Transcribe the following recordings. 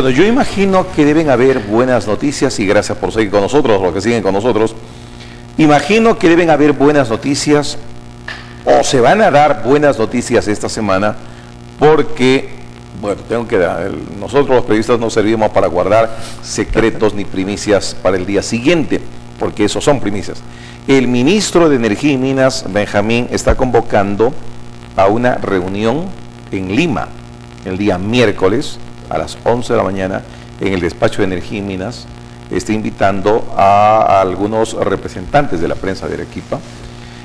Bueno, yo imagino que deben haber buenas noticias, y gracias por seguir con nosotros, los que siguen con nosotros. Imagino que deben haber buenas noticias, o se van a dar buenas noticias esta semana, porque, bueno, nosotros los periodistas no servimos para guardar secretos ni primicias para el día siguiente, porque esos son primicias. El ministro de Energía y Minas, Benjamín, está convocando a una reunión en Lima, el día miércoles, a las 11 de la mañana, en el despacho de Energía y Minas. Está invitando a algunos representantes de la prensa de Arequipa,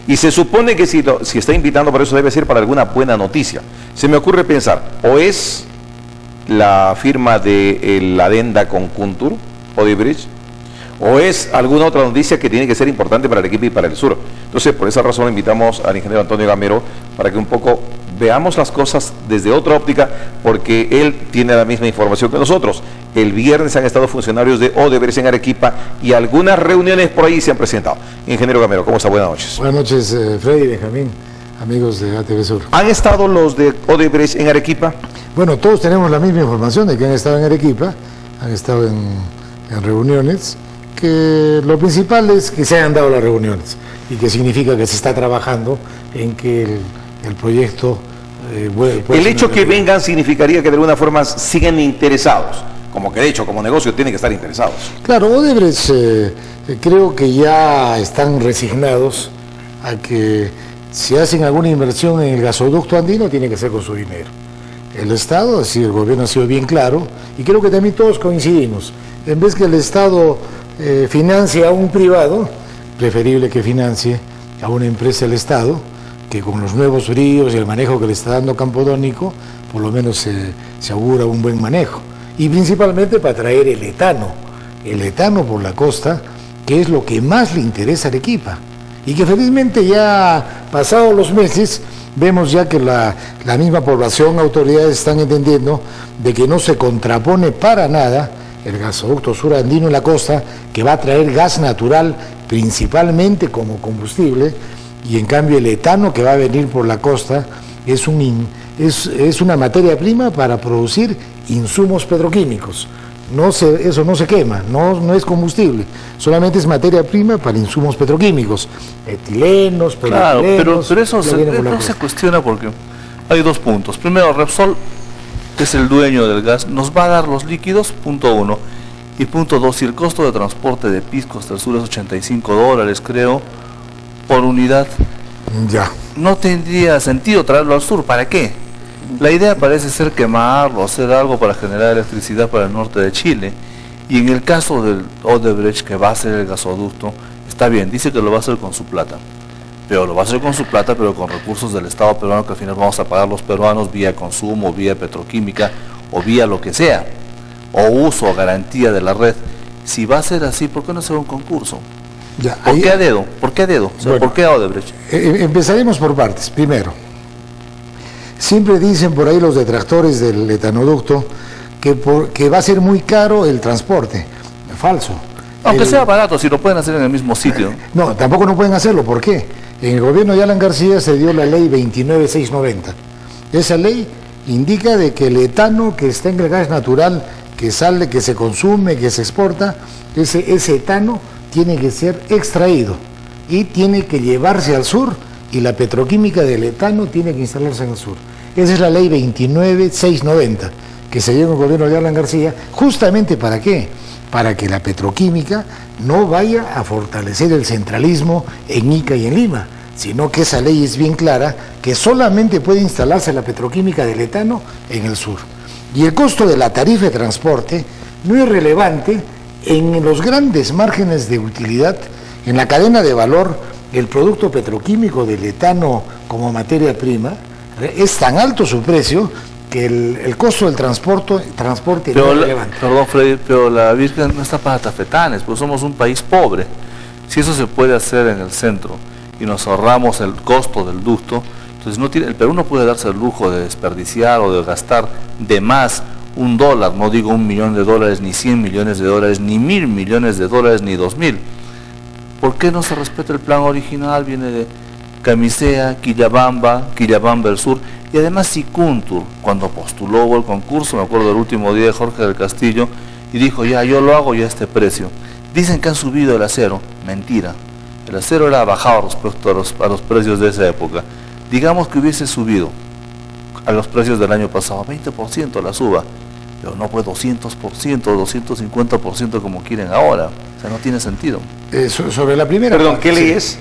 y se supone que si está invitando para eso, debe ser para alguna buena noticia. Se me ocurre pensar, o es la firma de la adenda con Kuntur, Odebrecht, o es alguna otra noticia que tiene que ser importante para Arequipa y para el sur. Entonces, por esa razón invitamos al ingeniero Antonio Gamero para que un poco veamos las cosas desde otra óptica, porque él tiene la misma información que nosotros. El viernes han estado funcionarios de Odebrecht en Arequipa y algunas reuniones por ahí se han presentado. Ingeniero Gamero, ¿cómo está? Buenas noches. Buenas noches, Freddy, Benjamín, amigos de ATV Sur. ¿Han estado los de Odebrecht en Arequipa? Bueno, todos tenemos la misma información de que han estado en Arequipa, han estado en reuniones, que lo principal es que se hayan dado las reuniones y que significa que se está trabajando en que el proyecto... el hecho que vengan significaría que de alguna forma siguen interesados, como que de hecho como negocio tienen que estar interesados. Claro, Odebrecht creo que ya están resignados a que si hacen alguna inversión en el gasoducto andino tiene que ser con su dinero. El Estado, es decir, el gobierno ha sido bien claro, y creo que también todos coincidimos. En vez que el Estado financie a un privado, preferible que financie a una empresa del Estado, que con los nuevos ríos y el manejo que le está dando Campodónico, por lo menos se augura un buen manejo. Y principalmente para traer el etano por la costa, que es lo que más le interesa a Arequipa. Y que felizmente ya pasados los meses, vemos ya que la misma población, autoridades están entendiendo de que no se contrapone para nada el gasoducto sur andino en la costa, que va a traer gas natural principalmente como combustible, y en cambio el etano que va a venir por la costa es una materia prima para producir insumos petroquímicos. Eso no se quema, no es combustible, solamente es materia prima para insumos petroquímicos, etilenos, claro, pero eso se cuestiona porque hay dos puntos. Primero, Repsol, que es el dueño del gas, nos va a dar los líquidos, punto uno. Y punto dos, si el costo de transporte de Pisco hasta el sur es $85, creo, por unidad, ya no tendría sentido traerlo al sur. ¿Para qué? La idea parece ser quemarlo, hacer algo para generar electricidad para el norte de Chile. Y en el caso del Odebrecht, que va a hacer el gasoducto, está bien, dice que lo va a hacer con su plata. Pero lo va a hacer con su plata, pero con recursos del Estado peruano, que al final vamos a pagar los peruanos vía consumo, vía petroquímica, o vía lo que sea, o uso o garantía de la red. Si va a ser así, ¿por qué no hacer un concurso? Ya, ¿Por qué a dedo? ¿Por qué a dedo? O sea, bueno, ¿por qué a Odebrecht? Empezaremos por partes. Primero, siempre dicen por ahí los detractores del etanoducto que va a ser muy caro el transporte. Falso. Aunque sea barato, si lo pueden hacer en el mismo sitio. No, tampoco no pueden hacerlo. ¿Por qué? En el gobierno de Alan García se dio la ley 29690. Esa ley indica de que el etano que está en el gas natural, que sale, que se consume, que se exporta, ese etano tiene que ser extraído y tiene que llevarse al sur, y la petroquímica del etano tiene que instalarse en el sur. Esa es la ley 29690 que se dio en el gobierno de Alan García. ¿Justamente para qué? Para que la petroquímica no vaya a fortalecer el centralismo en Ica y en Lima, sino que esa ley es bien clara, que solamente puede instalarse la petroquímica del etano en el sur. Y el costo de la tarifa de transporte no es relevante en los grandes márgenes de utilidad, en la cadena de valor. El producto petroquímico del etano como materia prima es tan alto su precio que el costo del transporte no es relevante. Perdón, Freddy, pero la Virgen no está para tafetanes, pues somos un país pobre. Si eso se puede hacer en el centro y nos ahorramos el costo del ducto, entonces el Perú no puede darse el lujo de desperdiciar o de gastar de más $1, no digo $1 millón, ni $100 millones, ni $1.000 millones, ni 2.000. ¿Por qué no se respeta el plan original? Viene Camisea, Quillabamba del Sur y además Sicuntur, cuando postuló el concurso, me acuerdo del último día de Jorge del Castillo, y dijo, ya, yo lo hago ya a este precio. Dicen que han subido el acero, mentira. El acero era bajado respecto a los precios de esa época. Digamos que hubiese subido a los precios del año pasado, 20% la suba, pero no fue 200%, 250% como quieren ahora. O sea, no tiene sentido. Sobre la primera... Perdón, ¿qué ley es?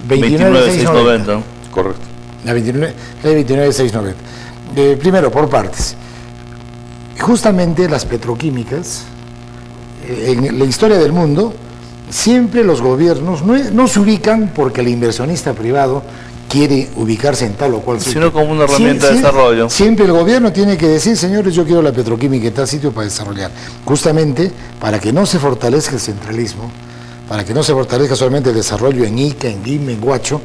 29.690. Correcto. La 29, ley 29.690. Primero, por partes. Justamente las petroquímicas, en la historia del mundo, siempre los gobiernos no se ubican porque el inversionista privado quiere ubicarse en tal o cual sitio, sino como una herramienta de desarrollo. Siempre el gobierno tiene que decir, señores, yo quiero la petroquímica en tal sitio para desarrollar. Justamente para que no se fortalezca el centralismo, para que no se fortalezca solamente el desarrollo en Ica, en Lima, en Huacho,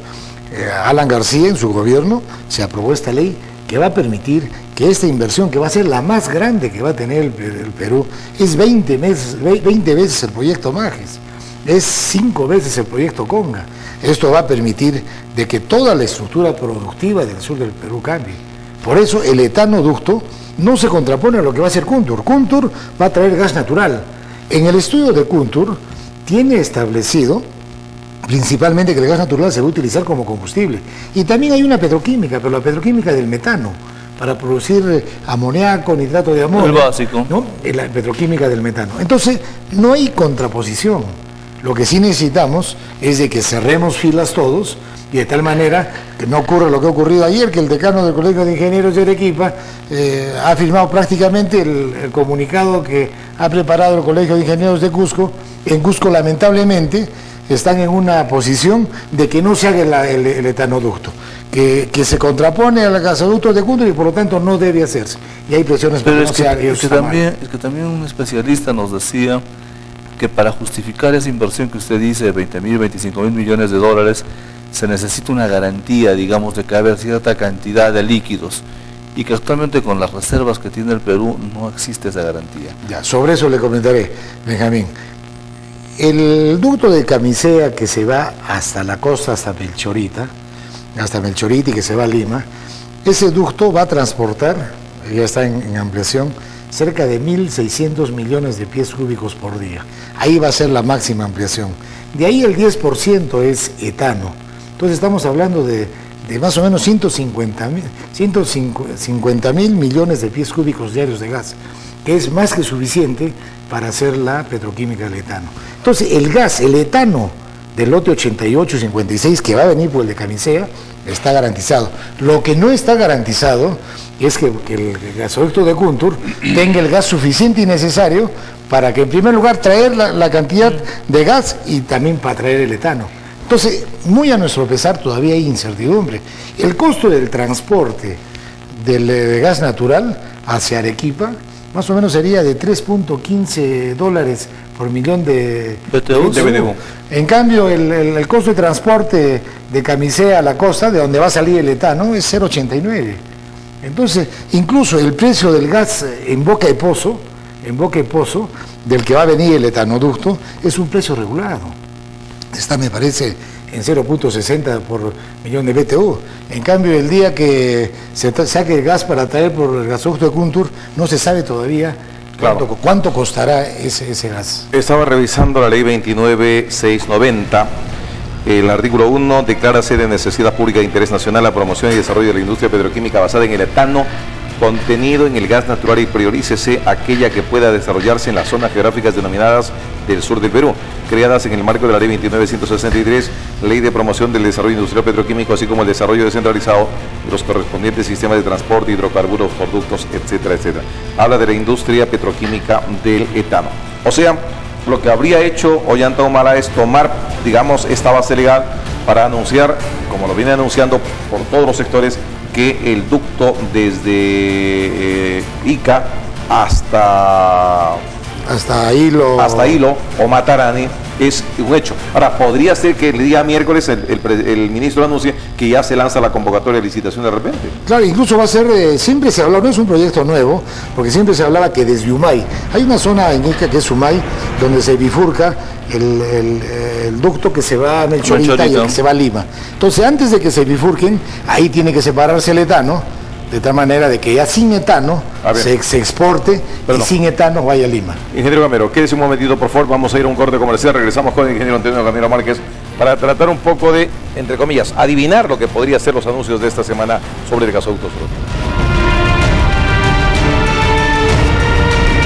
Alan García en su gobierno se aprobó esta ley que va a permitir que esta inversión, que va a ser la más grande que va a tener el Perú, es 20 veces el proyecto Majes, es 5 veces el proyecto Conga. Esto va a permitir de que toda la estructura productiva del sur del Perú cambie. Por eso el etanoducto no se contrapone a lo que va a hacer Kuntur. Kuntur va a traer gas natural. En el estudio de Kuntur tiene establecido principalmente que el gas natural se va a utilizar como combustible. Y también hay una petroquímica, pero la petroquímica del metano, para producir amoníaco, nitrato de amonio. El básico. ¿No? La petroquímica del metano. Entonces, no hay contraposición. Lo que sí necesitamos es de que cerremos filas todos y de tal manera que no ocurra lo que ha ocurrido ayer, que el decano del Colegio de Ingenieros de Arequipa ha firmado prácticamente el comunicado que ha preparado el Colegio de Ingenieros de Cusco. En Cusco, lamentablemente, están en una posición de que no se haga el etanoducto, que se contrapone al gasoducto de Kuntur y por lo tanto no debe hacerse. Y hay presiones para que no se haga. Es que también un especialista nos decía que para justificar esa inversión que usted dice de 20.000, 25.000 millones de dólares, se necesita una garantía, digamos, de que va a haber cierta cantidad de líquidos, y que actualmente con las reservas que tiene el Perú no existe esa garantía. Ya, sobre eso le comentaré, Benjamín. El ducto de Camisea que se va hasta la costa, hasta Melchorita y que se va a Lima, ese ducto va a transportar, ya está en ampliación, cerca de 1.600 millones de pies cúbicos por día. Ahí va a ser la máxima ampliación. De ahí el 10% es etano. Entonces estamos hablando de más o menos 150 mil millones de pies cúbicos diarios de gas, que es más que suficiente para hacer la petroquímica del etano. Entonces el gas, el etano del lote 88 y 56 que va a venir por el de Camisea, está garantizado. Lo que no está garantizado es que el gasoducto de Kuntur tenga el gas suficiente y necesario para que en primer lugar traer la cantidad de gas y también para traer el etano. Entonces, muy a nuestro pesar todavía hay incertidumbre. El costo del transporte de gas natural hacia Arequipa más o menos sería de $3.15 por millón de BTU. En cambio, el costo de transporte de Camisea a la costa, de donde va a salir el etano, es 0.89. Entonces, incluso el precio del gas en boca de pozo, del que va a venir el etanoducto, es un precio regulado. Está, me parece, en 0.60 por millón de BTU. En cambio, el día que se saque el gas para traer por el gasoducto de Kuntur, no se sabe todavía cuánto costará ese gas. Estaba revisando la ley 29.690. El artículo 1 declara ser de necesidad pública de interés nacional la promoción y desarrollo de la industria petroquímica basada en el etano contenido en el gas natural y priorícese aquella que pueda desarrollarse en las zonas geográficas denominadas del sur del Perú, creadas en el marco de la ley 29.163, ley de promoción del desarrollo industrial petroquímico, así como el desarrollo descentralizado de los correspondientes sistemas de transporte, hidrocarburos, productos, etcétera, etcétera. Habla de la industria petroquímica del etano. O sea, lo que habría hecho Ollanta Humala es tomar, digamos, esta base legal para anunciar, como lo viene anunciando por todos los sectores, que el ducto desde Ica hasta Hasta Hilo o Matarani es un hecho. Ahora, podría ser que el día miércoles el ministro anuncie que ya se lanza la convocatoria de licitación de repente. Claro, incluso va a ser, siempre se hablaba, no es un proyecto nuevo, porque siempre se hablaba que desde Humay, hay una zona en Ica que es Humay, donde se bifurca el ducto que se va a Melchorita y el que se va a Lima. Entonces, antes de que se bifurquen, ahí tiene que separarse el etano, de tal manera de que ya sin etano se exporte y sin etano vaya a Lima. Ingeniero Gamero, quédese un momentito, por favor, vamos a ir a un corte comercial, regresamos con el ingeniero Antonio Gamero Márquez para tratar un poco de, entre comillas, adivinar lo que podría ser los anuncios de esta semana sobre el gasoducto sur.